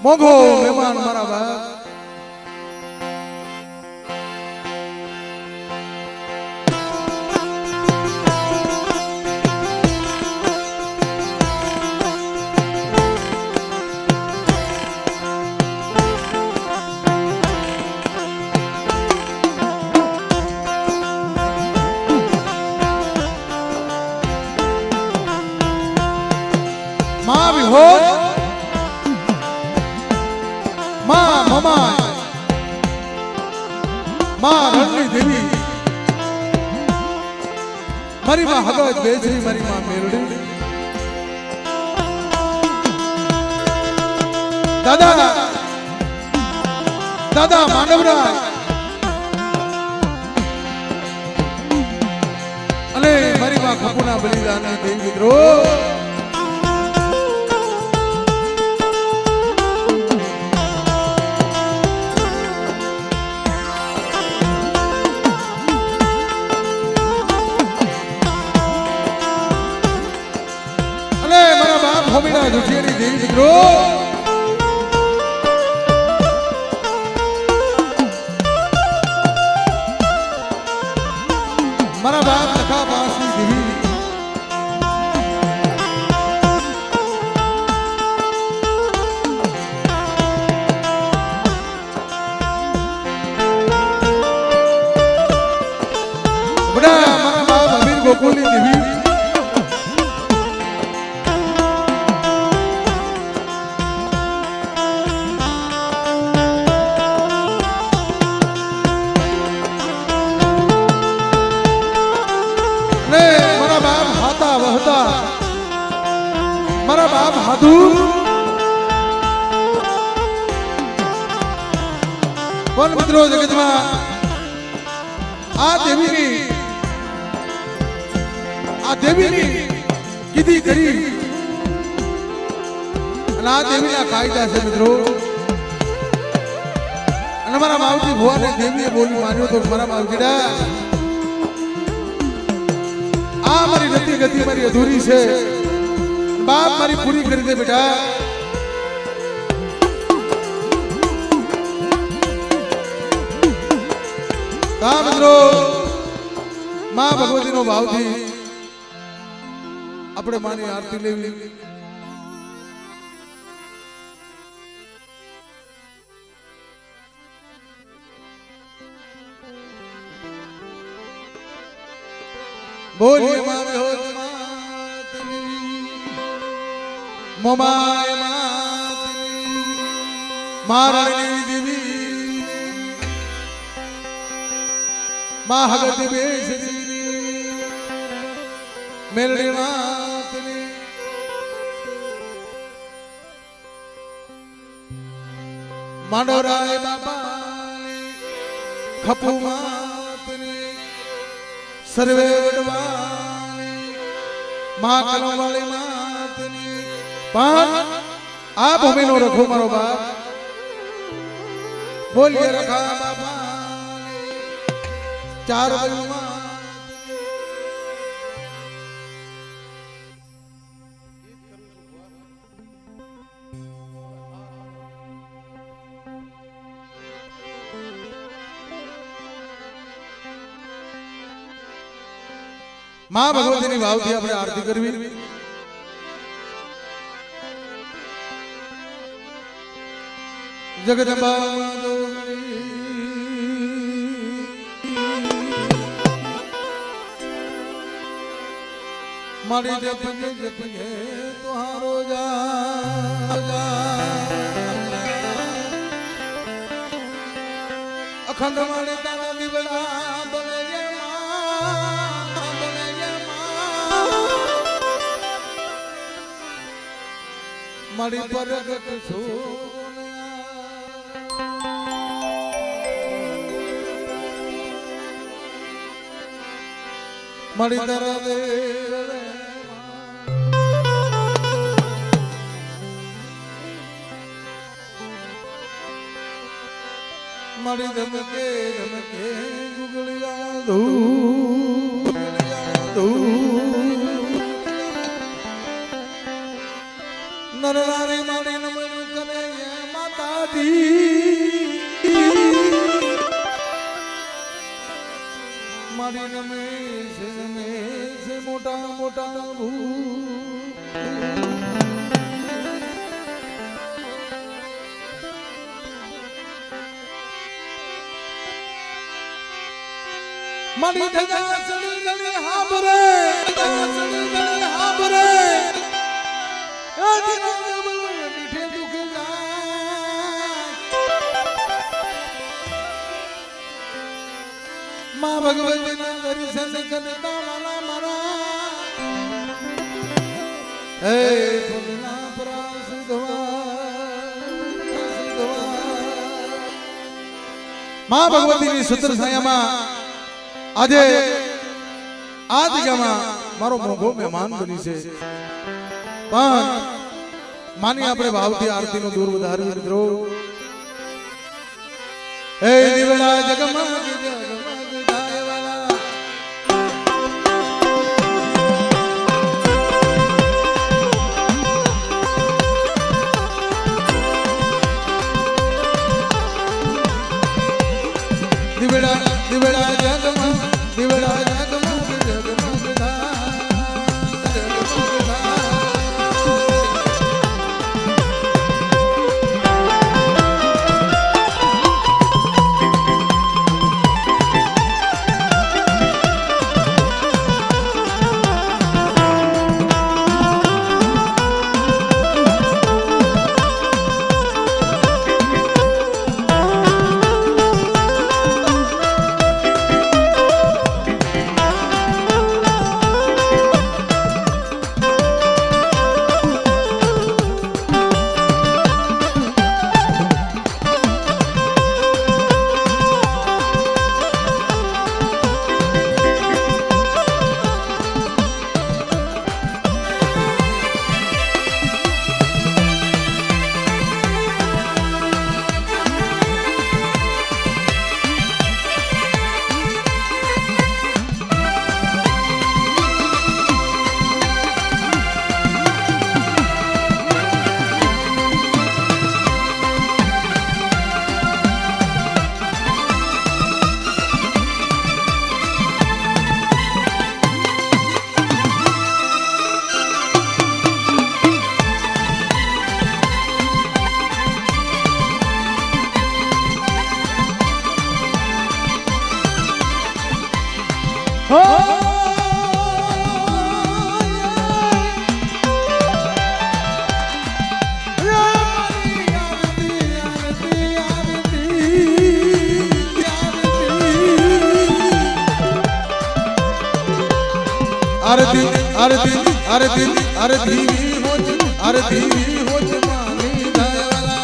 મોઘો મહેમાન મારા બાપ માં વિહોર માં મમાય માં રણની દેવી મારી માં હગત બેજરી મારી માં મેરડી દાદા દાદા માંડવરાય અને મારી માં ખપુના બલિદાન દેવી મિત્રો હોમીના દુખિયાની દેવી મિત્રો મારા બાપ લખા પાસની દેવી બડા મારા બાપ અમીર ગોકુલની દેવી મારા બાપ હાધુ કોણ મિત્રો જગતમાં આ દેવીની કીધી કરી અને આ દેવીના કાયદા છે મિત્રો અને મારા માવજી ભુવાને દેવીએ બોલી માન્યો તો મારા માવજીડા આ મારી નથી ગતિ મારી અધૂરી છે બાપ મારી પૂરી કરી દે બેટા હા મિત્રો માં ભગવતીનો ભાવથી આપણે માની આરતી લેવી બોલીએ માં મોમાય મારણી દેવી માં હગત બેસરી મેલડી માતની માંડવરાય બાપાની ખપુ માતની સર્વે વડવાની માં કલમવાળી માતની પણ આ ભૂમિનો રખો મારો બાપ બોલીએ રખા બાપા ચાર બાજુમાં માં ભગવતીની ભાવથી આપણે આરતી કરવી જગદંબા મારી જપજે તુહારો અખંડ મારી તારા દીવડા બને મારી પરગટ છો મારી તારા દે મારી ધમકે ગુગળિયા નર નારી મારી નમન કરે આરતી મારી રમેશ મોટા મોટા મારી ધજા સડી ગળી હાબરે મીઠે દુખ માં ભગવતીના દર્શન કરતા વાલા મારા હે ફૂલના પ્રાસ માં ભગવતીની સુંદર છાયામાં આજે આ જગ્યામાં મારો મોભો મહેમાન બની છે પણ માની આપણે ભાવથી આરતીનો દૂર વધારવી મિત્રો હે દીવડા જગમગ જગમગ ધાયવાલા દીવડા દીવડા જગમગ દીવડા જગમગ જગમગ आरती आरती आरती आरती आरती मानी दयावाला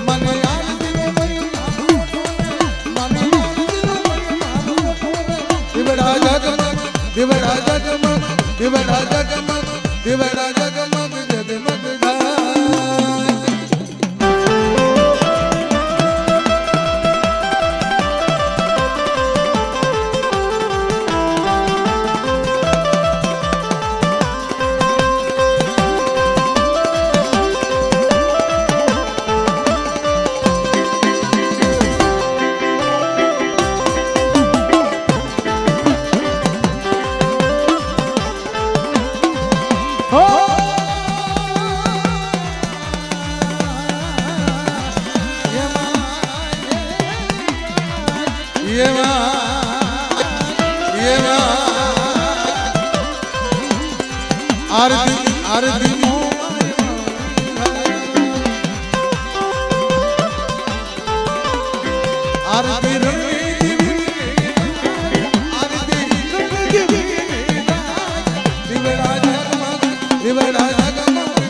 मन आरती दिवड़ा जगमग दिवड़ा जगमग दिवड़ा जगमग दिवड़ा जगमग जगमग आरती आरती आरती दिवड़ा जगमग दिवड़ा जगमग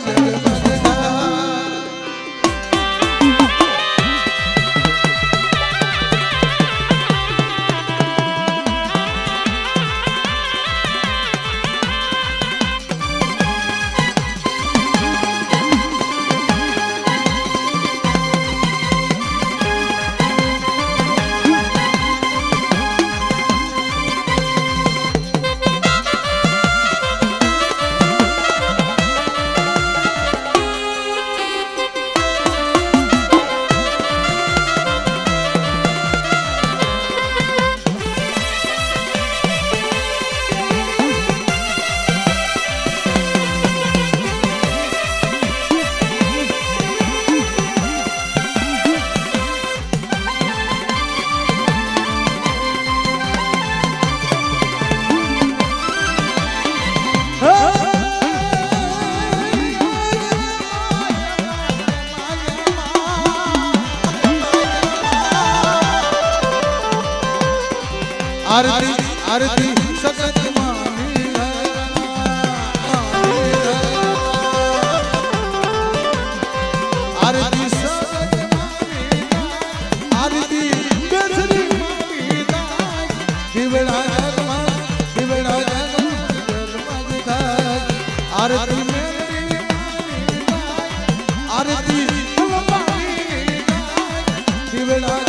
આરતી સતત માની આરતી સતત આરતી બેસરી દીવડા જગમાં આરતી મેરી આરતી દીવડા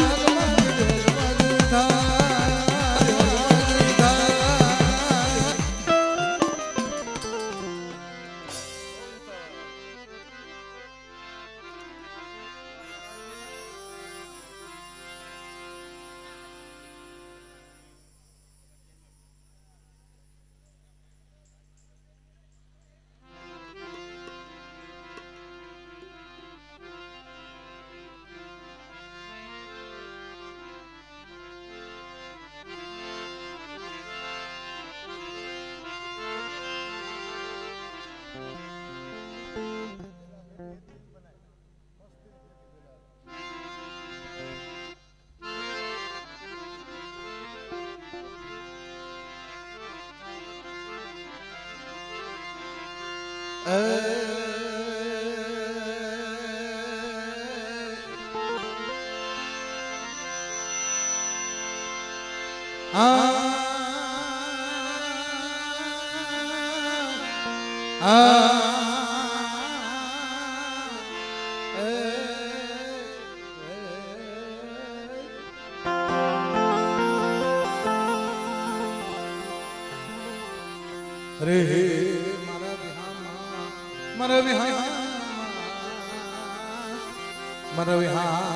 રે મારા વિહા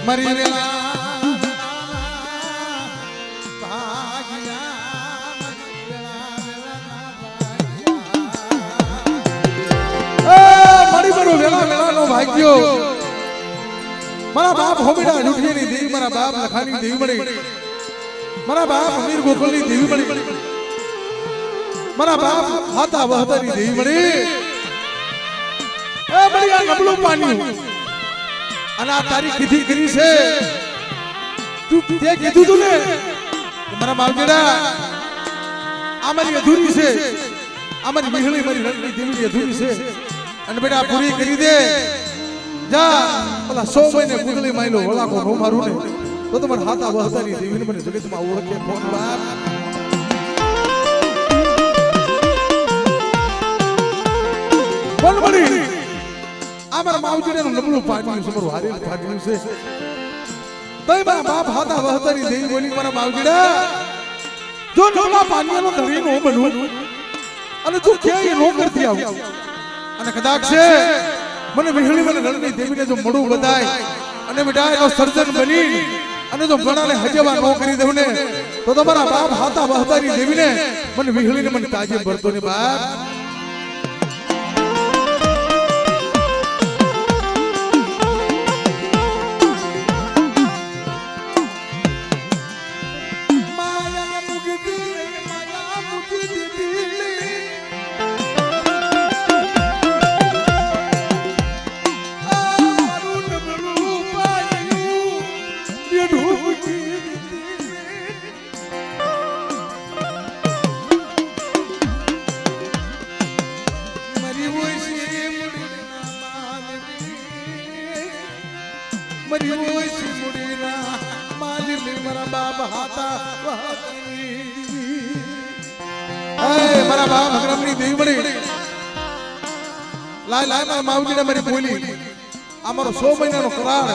મરી ભાગ્યો મારા બાપ હોમીડા જુઠીની દેવી મારા બાપ લખાની દેવી મળી મારા બાપ અમીર ગોકુલની દેવી મળી મારા બાપ હાતા વહતાની દેવી મળી એ મળી આ નબળું પાણી અને આ તારી કીધી કરી છે તું તે કીધું તું ને મારા માવજેડા આ મારી અધૂરી છે આ મારી વિહળી મારી રણની દેવીની અધૂરી છે અને બેટા પૂરી કરી દે જા ઓલા 100 મહિને કુગલી માયલો ઓલા કો નો મારું ને તો તમાર હાતા વહતાની દેવીને મને જગતમાં ઓળખે ફોન બાપ બોલ બડી અમારા માવજીનું નબળું પાડ્યું છે મારું હારી પાડ્યું છે તઈ મારા બાપ હાતા વહતાની દેવી બોલી મારા માવજીડા જો નબળા પાણીનો ધણી નો બનું અને તું ક્યાંય નો કરતી આવ અને કદાચ છે મને વિહળી મને રણની દેવીને જો મળું બધાય અને બેટા એનો સર્જન બની અને જો ગણાને હજવા નો કરી દેવ ને તો તમારા બાપ હાતા વહતાની દેવીને મને વિહળીને મને તાજે ભરતો ને બાપ મારા બાપ હકરમની દેવી મળી લાય લાય મારા માવજીને મારી બોલી અમારો 100 મહિનાનો કરાર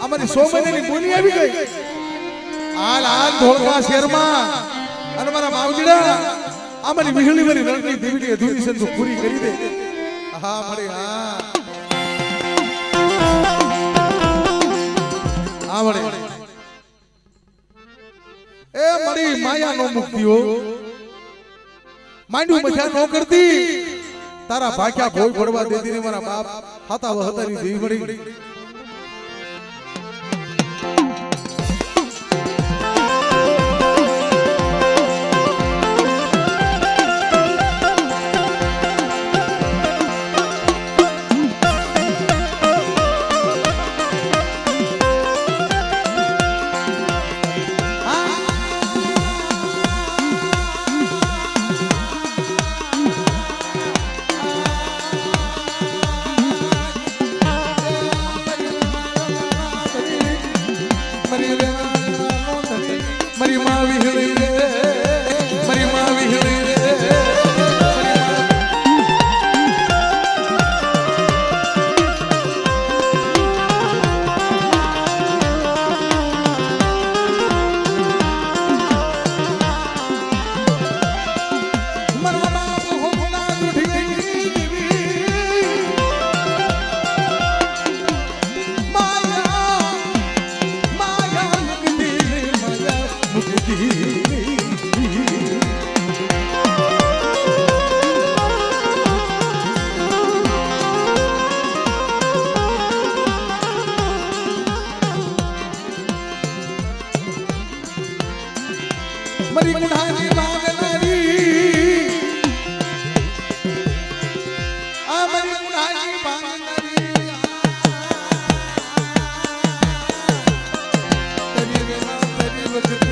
અમારી 100 મહિનાની બોલી આવી ગઈ હાલ હાલ ધોળકા શહેરમાં અને મારા માવજીડા અમારી વિહળી મારી રણની દેવીની અધૂરી છે તું પૂરી કરી દે હા મળી હા મળી એ મળી માયા નો મુક્તિઓ માંડ્યું મજા નો કરતી તારા ભાગ્યા ભોય પડવા દેતી ને મારા બાપ હાતા વહતાની દેવી મળી મરી ગુનાની માંગનારી આ મરી ગુનાની માંગનારી તરી વેના તરી વખત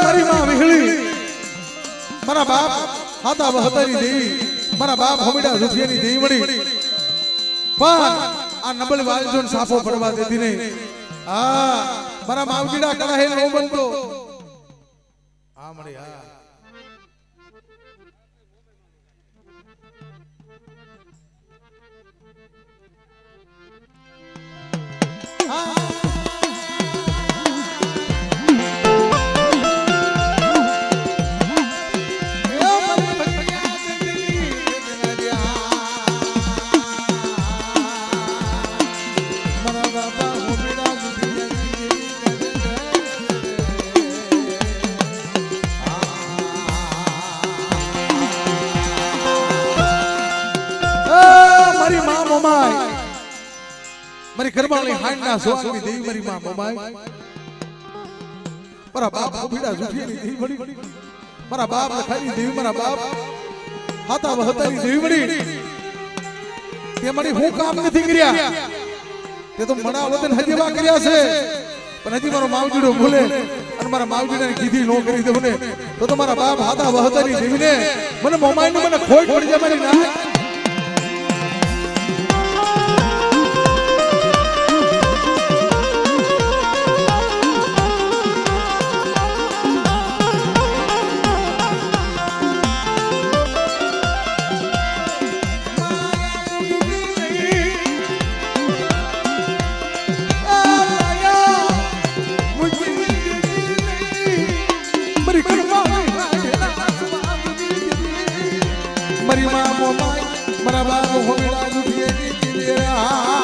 મરી માં વિહળી મારા બાપ હાતા વહતાની દેવી મારા બાપ હોમીડા રૂપિયાની દેવી મળી પણ આ નબળ વાલજોન સાફો પડવા દેતી નહીં આ મારા માવજીડા કળાહે નો બનતો આ મળી આ મારી ઘરવાળી હાંડના સોહાગની દેવી મારી માં મોમાઈ મારા બાપ ઓભીડા જુઠિયાની દેવી મળી મારા બાપ લખાની દેવી મારા બાપ હાતા વહતાની દેવી મળી તે મારી હું કામ નથી કર્યા તે તો મણા વતન હજીવા કર્યા છે પણ હજી મારો માવજીડો બોલે અને મારા માવજીડાને કીધી નો કરી દઉં ને તો મારા બાપ હાતા વહતાની દેવીને મને મોમાઈનું મને ખોટ પડી જાય મારી ના મરી માં મોમાઈ મારા બાપ હોમીડા જુઠિયાની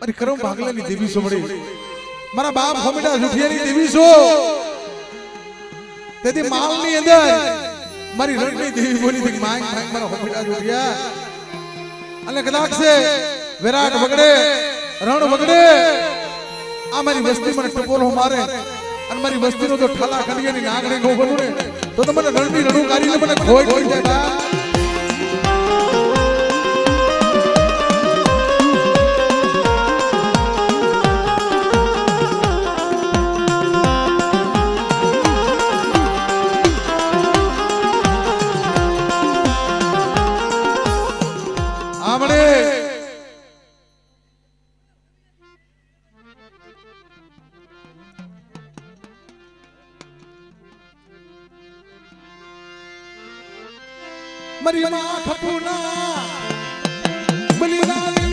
મારી કરમ ભાગલાની દેવી છો મળી મારા બાપ હોમીડા જુઠિયાની દેવી છો તેથી માલની અંદર મારી રણની દેવી બોલી હતી માંગ માંગ મારા હોમીડા જુઠિયા અને કદાચ છે વિરાટ વગડે રણ વગડે આ મારી વસ્તી મને ટપોલો મારે અને મારી વસ્તીનો જો ઠાલા ખડીયાની નાગણી નો બનું ને તો મને રણની રણું કાઢીને મને ખોઈ પડી જાય મારી માં ખપુના બલિદાનની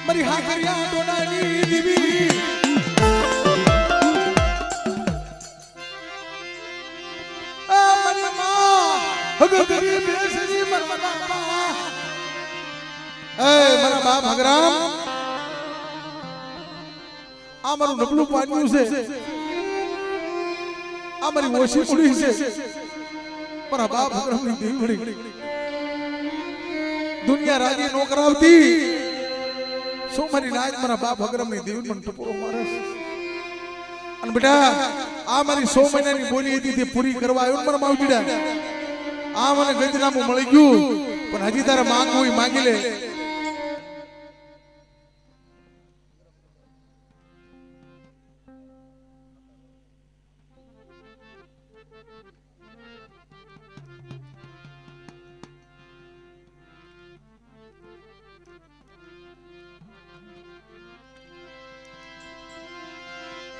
મારી હાકરિયા ડોડાની દીવી આ મારી માં હગરી બેસરી મારા બાપા એ મારા બાપ હગરામ આ મારું નબળું પાડ્યું છે આ મારી ઓછી પડી છે મારા બાપ હગરામની દેવડી દુનિયા રાજી નો કરાવતી શું મારી નાજ મારા બાપ હગરામની દેવડી મને ટપોરો મારે અને બેટા આ મારી 100 મહિનાની બોલી હતી તે પૂરી કરવા આવ્યો મારા માવજીડા આ મને ગંજનામું મળી ગયું પણ હજી તારે માંગવું હોય માંગી લે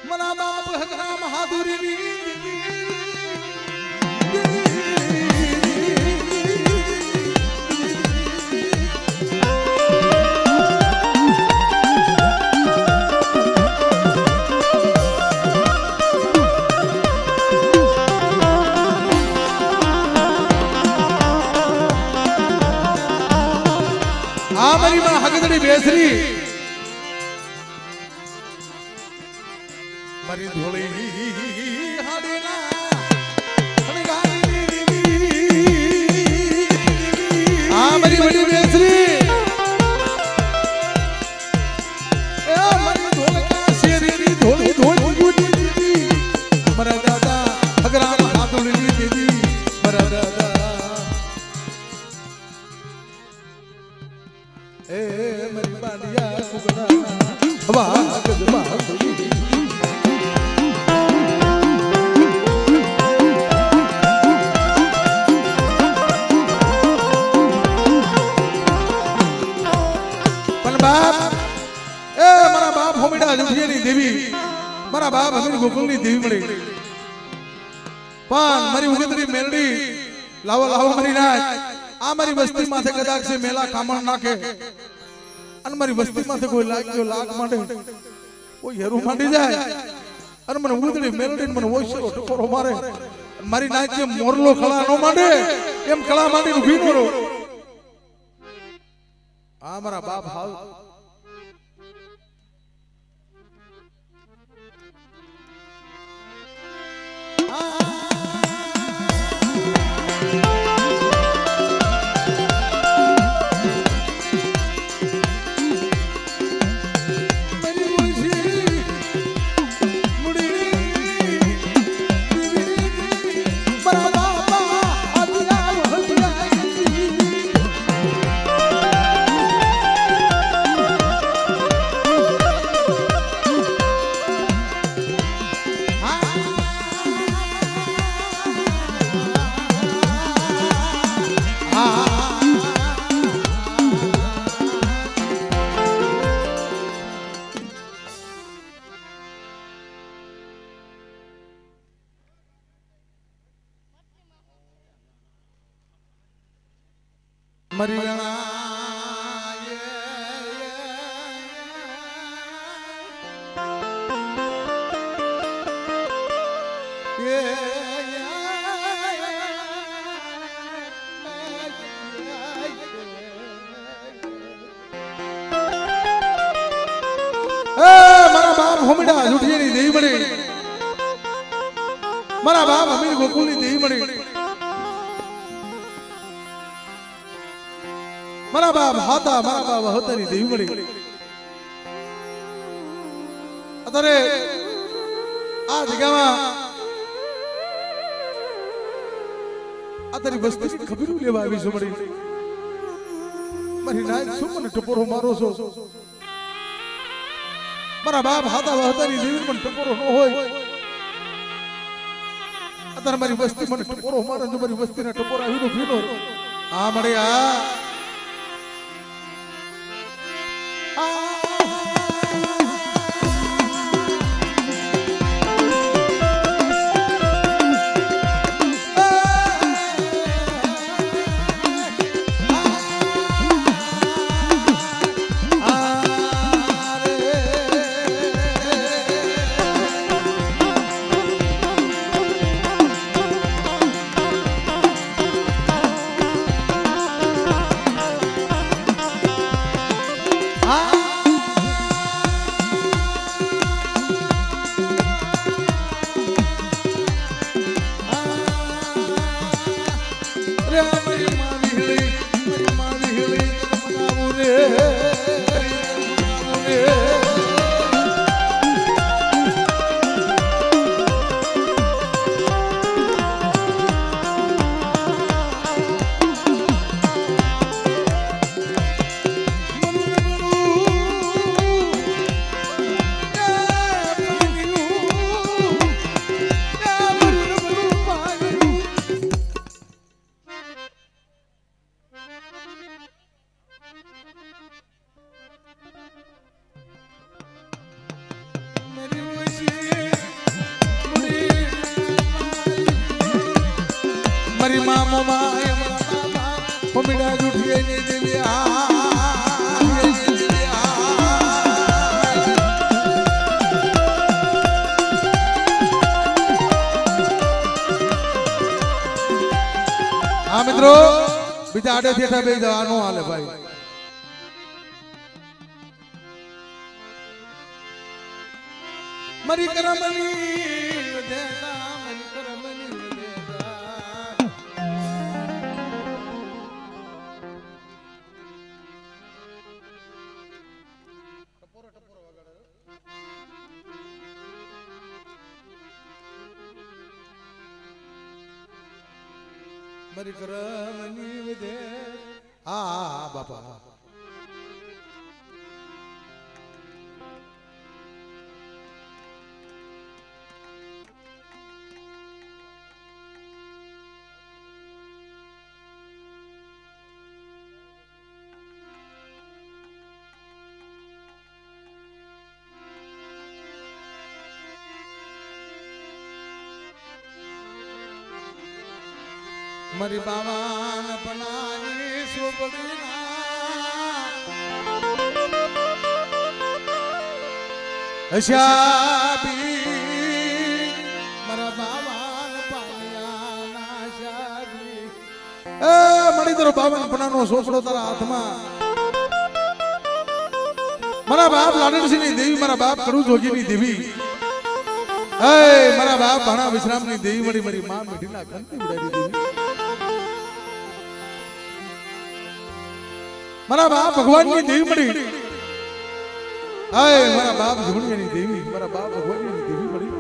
મના બાપ હગરામ હાદુરીની આ મારી માં હગદડી બેસરી મારી ધોળી હાડીના હણગારી દેવી આ મારી વડી બેસરી એ મારી ધોળકા શેરીની ધોળી ધોળી ગુડી મારા દાદા હગરામ હાદુળની દેવી મારા દાદા એ મારી બાડિયા કુગડા હવા ગજબા દેવી મારા બાપ હમીર ગોકુલની દેવી મળી પણ મારી ઉગતરી મેલડી લાવો લાવો મારી નાચ આ મારી વસ્તી માથે કદાચ છે મેલા કામણ નાખે અને મારી વસ્તી માથે કોઈ લાગ્યો લાગ માંડે કોઈ હેરું માંડી જાય અને મને ઉગતરી મેલડી મને ઓછો ટકોરો મારે મારી નાચ જે મોરલો ખળા નો માંડે એમ ખળા માંડીને ઊભી નો રહો આ મારા બાપ હાલ મરિયાણા મારા બાપ હોમડા જુઠિયાની દેવી મળી મારા બાપ અમીર ગોકુલની દેવી મળી મારા બાપ હાતા મારા બાપ હતાની દેવી મળી અત્યારે આ જગ્યામાં આ તારી વસ્તીની ખબર લેવા આવી છું મારી નાય શું મને ટપોરો મારો છો મારા બાપ હાથા વહતાની દેવી મને ટપોરો ન હોય અત્યારે મારી વસ્તી મને ટપોરો મારે જો મારી વસ્તીને ટપોરો આવીનો ભીનો આ મળે આ મારી મામો માય મમ્મીડા જુઠીએ ની દેવ્યા હા મિત્રો બીજા આડે થેઠા બે જવા નો હાલે ભાઈ મારી કરમની દેતા મારી કરમની મારી કરમની વિદે હા બાપા મારી બાવાન બનાવી સુબડીના શાબી મારા બાવાન પાણિયાના શાબી એ મળી તારો બાવાન બનાનો સોપડો તારા હાથમાં મારા બાપ લાડણસિંહની દેવી મારા બાપ કડુ જોગીની દેવી એ મારા બાપ ભાણા વિશ્રામની દેવી મળી મારી માં મીઠીના કંતી ઉડાડી દેવી મારા બાપ ભગવાનની દેવી મળી હાય મારા બાપ જમણિયાની દેવી મારા બાપ ભગવાનની દેવી મળી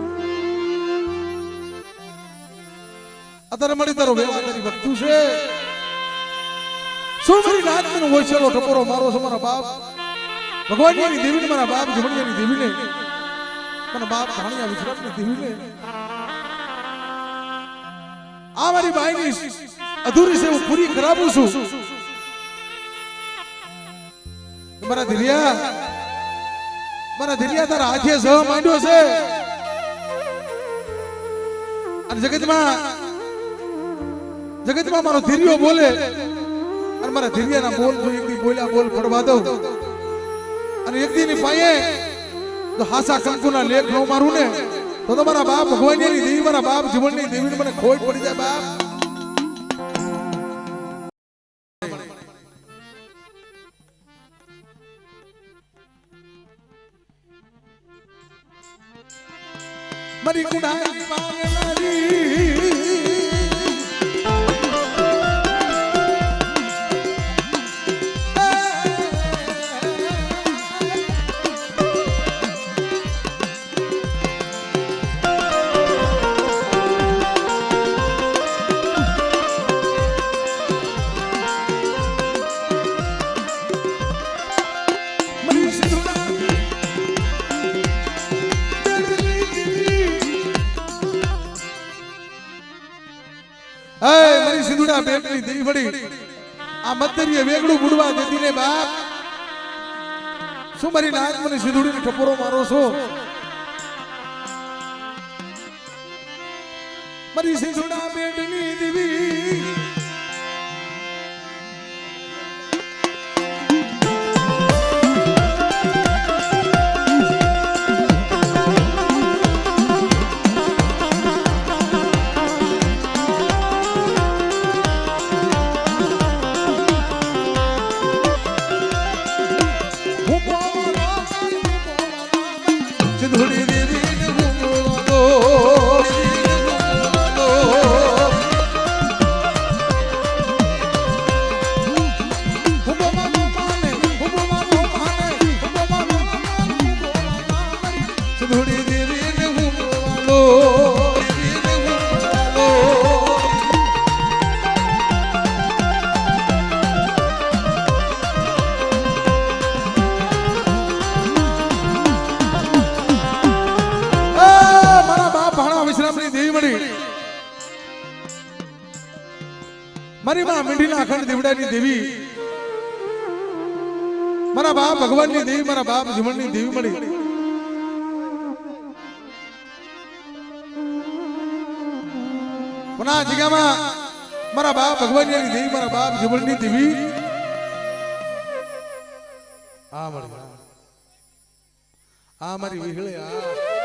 અત્યારે મળી તારો વેવા તારી ભક્તુ છે શું મારી નાતનો વૈસલો ટપોરો મારો છે મારા બાપ ભગવાનની દેવીને મારા બાપ જમણિયાની દેવીને મારા બાપ ભાણિયા વિશ્રામની દેવીને આ મારી બાઈની અધૂરી છે હું પૂરી કરાવું છું મારા ધીરિયા તારા હાથે સહ માંડ્યો છે અને જગતમાં મારો ધીરિયો બોલે અને મારા ધીરિયાના બોલ જો એકદી બોલ્યા બોલ પડવા દઉં અને એકદીની પાયે તો હાસા કંકુના લેખ નો મારું ને તો મારા બાપ ભગવાનની દેવી મારા બાપ જીવનની દેવીને મને ખોટ પડી જાય બાપ મારી કુડાની વાંગલારી સિંધુડા બેટની દેવી વળી આ મતરીએ વેગડું બુડવા દેતી ને બાપ શું મારી નાચ મને સિંધુડીને ટપોરો મારો છો મારી સિંધુડા બેટની દેવી મારી માં મીઠીના અખંડ દીવડાની દેવી મારા બાપ ભગવાનની દેવી મારા બાપ જીવનની દેવી મળી પણ આ જગ્યામાં મારા બાપ ભગવાનની દેવી મારા બાપ જીવનની દેવી આ મળી આ મારી વિહળે આ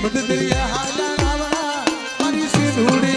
મદદરિયા હાલા મારી સિંધુડી